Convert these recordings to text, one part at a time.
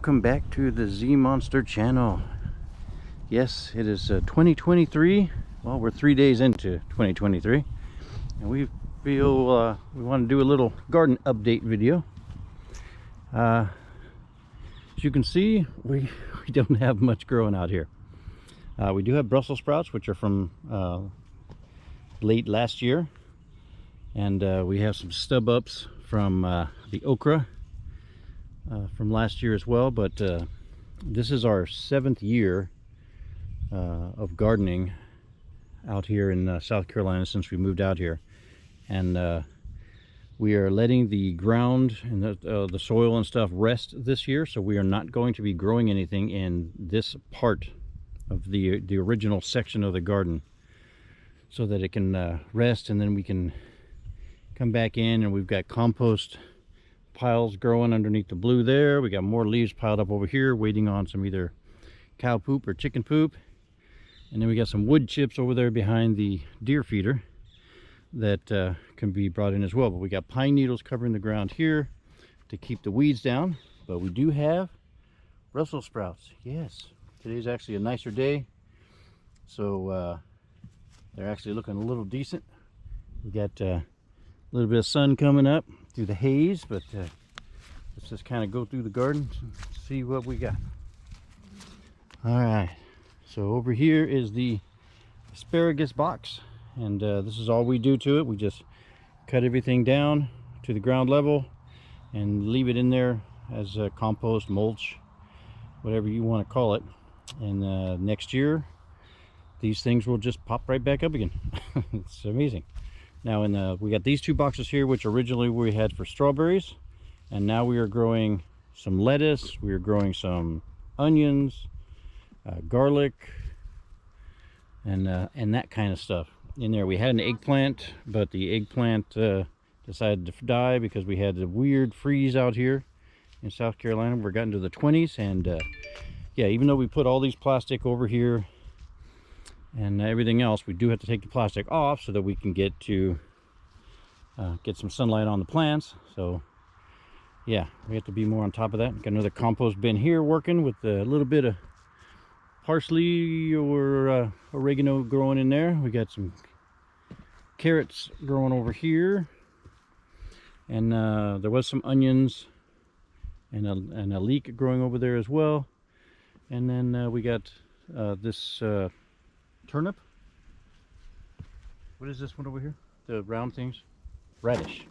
welcome back to the Zmonster channel. Yes, it is 2023. Well, we're 3 days into 2023, and we feel we want to do a little garden update video. As you can see, we don't have much growing out here. We do have Brussels sprouts, which are from late last year, and we have some stub ups from the okra from last year as well. But this is our 7th year of gardening out here in South Carolina since we moved out here, and we are letting the ground and the soil and stuff rest this year, so we are not going to be growing anything in this part of the original section of the garden, so that it can rest, and then we can come back in, and we've got compost piles growing underneath the blue there. We got more leaves piled up over here waiting on some either cow poop or chicken poop, and then we got some wood chips over there behind the deer feeder that can be brought in as well. But we got pine needles covering the ground here to keep the weeds down. But we do have Brussels sprouts. Yes, today's actually a nicer day, so they're actually looking a little decent. We got a little bit of sun coming up through the haze, but let's just kind of go through the garden and see what we got. All right, so over here is the asparagus box, and this is all we do to it. We just cut everything down to the ground level and leave it in there as compost, mulch, whatever you want to call it. And next year these things will just pop right back up again. It's amazing. Now we got these 2 boxes here, which originally we had for strawberries, and now we are growing some lettuce, we are growing some onions, garlic, and that kind of stuff in there. We had an eggplant, but the eggplant decided to die because we had a weird freeze out here in South Carolina. We're getting to the 20s, and yeah, even though we put all these plastic over here and everything else, we do have to take the plastic off so that we can get some sunlight on the plants. So yeah, we have to be more on top of that. Got another compost bin here working with a little bit of parsley or oregano growing in there. We got some carrots growing over here, and there was some onions and a leek growing over there as well. And then we got this turnip. What is this one over here? The round things? Radish.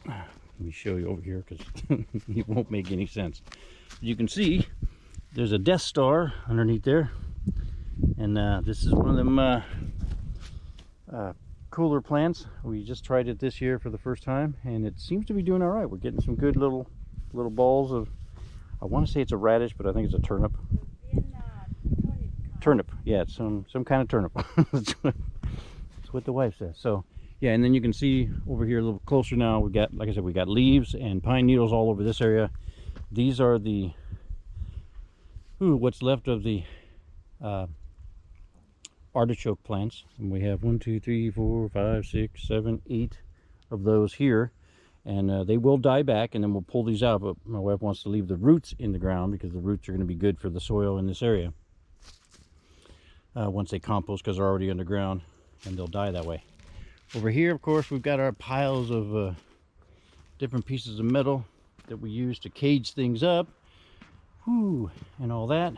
Let me show you over here because it won't make any sense. You can see there's a Death Star underneath there, and this is one of them cooler plants. We just tried it this year for the first time, and it seems to be doing all right. We're getting some good little balls of, I want to say it's a radish, but I think it's a turnip. Turnip, yeah, it's some kind of turnip. That's what the wife says. So yeah, and then you can see over here a little closer now, we got, like I said, we got leaves and pine needles all over this area. These are the what's left of the artichoke plants, and we have 1, 2, 3, 4, 5, 6, 7, 8 of those here, and they will die back, and then we'll pull these out. But my wife wants to leave the roots in the ground because the roots are going to be good for the soil in this area once they compost, because they're already underground and they'll die that way. Over here, of course, we've got our piles of different pieces of metal that we use to cage things up, and all that.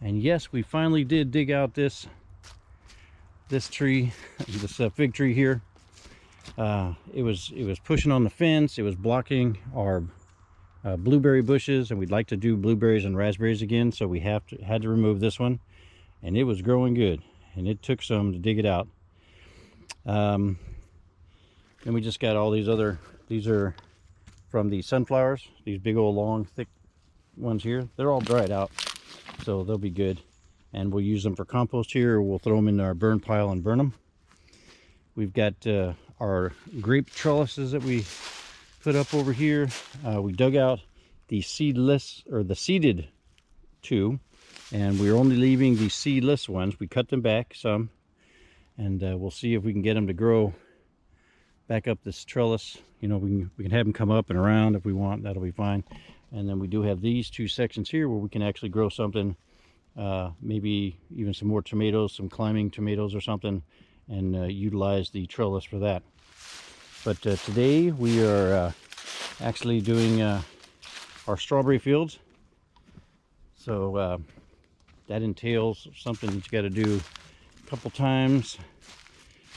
And yes, we finally did dig out this tree, this fig tree here. It was pushing on the fence. It was blocking our blueberry bushes, and we'd like to do blueberries and raspberries again, so we had to remove this one. And it was growing good, and it took some to dig it out. And we just got all these other, these are from the sunflowers, these big old long thick ones here. They're all dried out, so they'll be good, and we'll use them for compost here, or we'll throw them in our burn pile and burn them. We've got our grape trellises that we put up over here. We dug out the seedless, or the seeded 2, and we're only leaving the seedless ones. We cut them back some, and we'll see if we can get them to grow back up this trellis. You know, we can have them come up and around if we want. That'll be fine. And then we do have these two sections here where we can actually grow something, maybe even some more tomatoes, some climbing tomatoes or something, and utilize the trellis for that. But today we are actually doing our strawberry fields. So that entails something that you got to do a couple times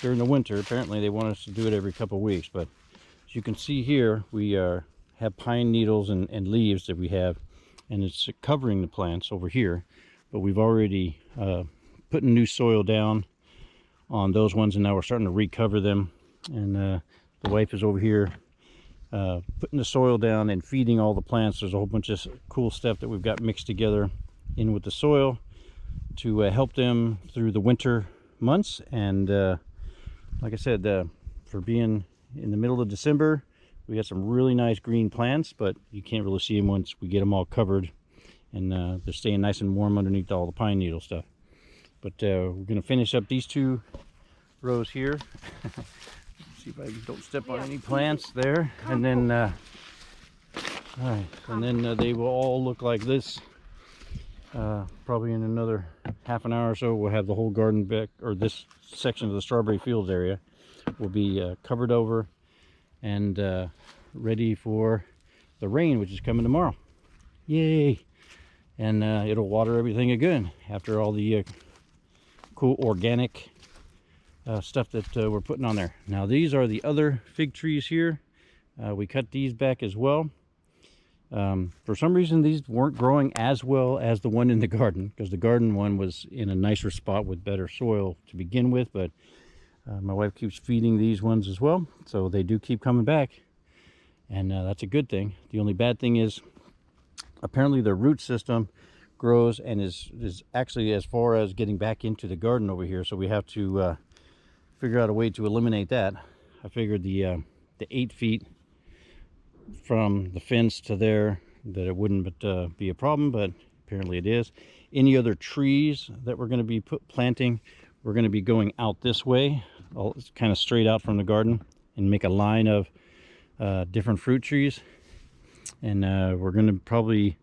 during the winter. Apparently they want us to do it every couple weeks, but as you can see here, we have pine needles and leaves that we have, and it's covering the plants over here. But we've already put new soil down on those ones, and now we're starting to recover them. And the wife is over here putting the soil down and feeding all the plants. There's a whole bunch of cool stuff that we've got mixed together in with the soil to help them through the winter months. And like I said, for being in the middle of December, we got some really nice green plants, but you can't really see them once we get them all covered, and they're staying nice and warm underneath all the pine needle stuff. But we're going to finish up these two rows here. See if I don't step on any plants there, and then all right, and then they will all look like this. Probably in another half an hour or so, we'll have the whole garden back, or this section of the strawberry fields area will be covered over and ready for the rain, which is coming tomorrow. Yay! And it'll water everything again after all the cool organic stuff that we're putting on there. Now these are the other fig trees here. We cut these back as well. For some reason these weren't growing as well as the one in the garden, because the garden one was in a nicer spot with better soil to begin with. But my wife keeps feeding these ones as well, so they do keep coming back, and that's a good thing. The only bad thing is apparently the root system grows and is actually as far as getting back into the garden over here, so we have to figure out a way to eliminate that. I figured the 8 feet from the fence to there, that it wouldn't be a problem, but apparently it is. Any other trees that we're going to be planting, we're going to be going out this way, kind of straight out from the garden, and make a line of different fruit trees. And we're going to probably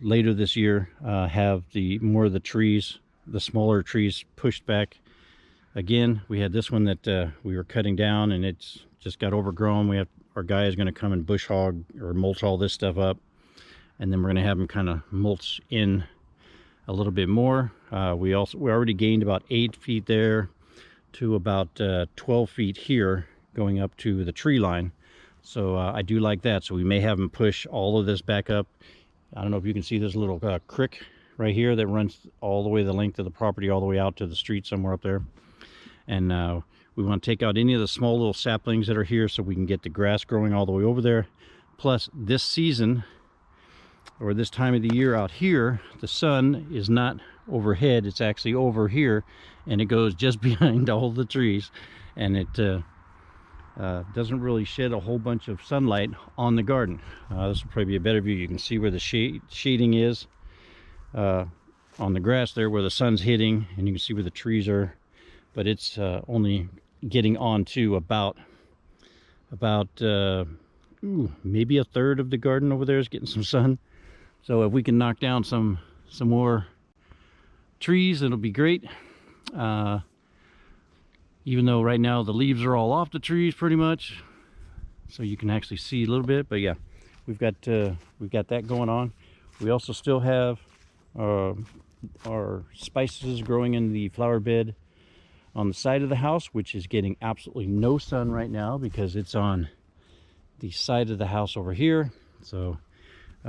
later this year have more of the trees, the smaller trees, pushed back. Again, we had this one that we were cutting down, and it's just got overgrown. Our guy is going to come and bush hog or mulch all this stuff up, and then we're going to have him kind of mulch in a little bit more. We already gained about 8 feet there to about 12 feet here, going up to the tree line. So I do like that. So we may have him push all of this back up. I don't know if you can see this little creek right here that runs all the way the length of the property, all the way out to the street somewhere up there. And we want to take out any of the small little saplings that are here so we can get the grass growing all the way over there. Plus, this season, or this time of the year out here, the sun is not overhead, it's actually over here, and it goes just behind all the trees, and it doesn't really shed a whole bunch of sunlight on the garden. This will probably be a better view. You can see where the shading is on the grass there, where the sun's hitting, and you can see where the trees are. But it's only getting on to about maybe a third of the garden over there is getting some sun. So if we can knock down some more trees, it'll be great. Even though right now the leaves are all off the trees pretty much, so you can actually see a little bit. But yeah, we've got that going on. We also still have our spices growing in the flower bed on the side of the house, which is getting absolutely no sun right now because it's on the side of the house over here. So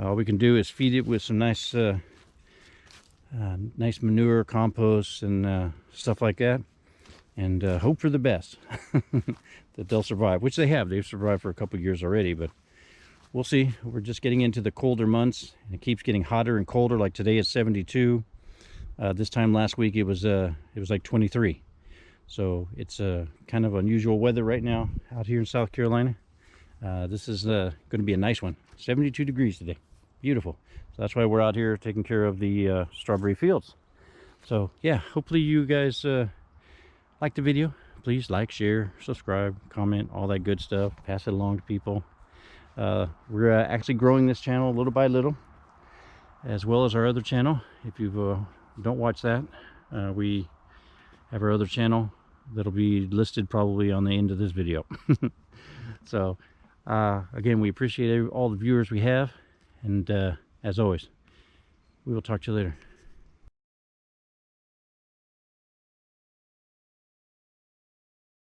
all we can do is feed it with some nice nice manure, compost, and stuff like that, and hope for the best that they'll survive, which they have. They've survived for a couple years already, but we'll see. We're just getting into the colder months, and it keeps getting hotter and colder. Like today is 72. This time last week it was like 23. So it's kind of unusual weather right now out here in South Carolina. This is going to be a nice one. 72 degrees today. Beautiful. So that's why we're out here taking care of the strawberry fields. So yeah, hopefully you guys like the video. please like, share, subscribe, comment, all that good stuff. Pass it along to people. We're actually growing this channel little by little, as well as our other channel. If you don't watch that, we have our other channel that'll be listed probably on the end of this video. So again, we appreciate all the viewers we have, and as always, we will talk to you later.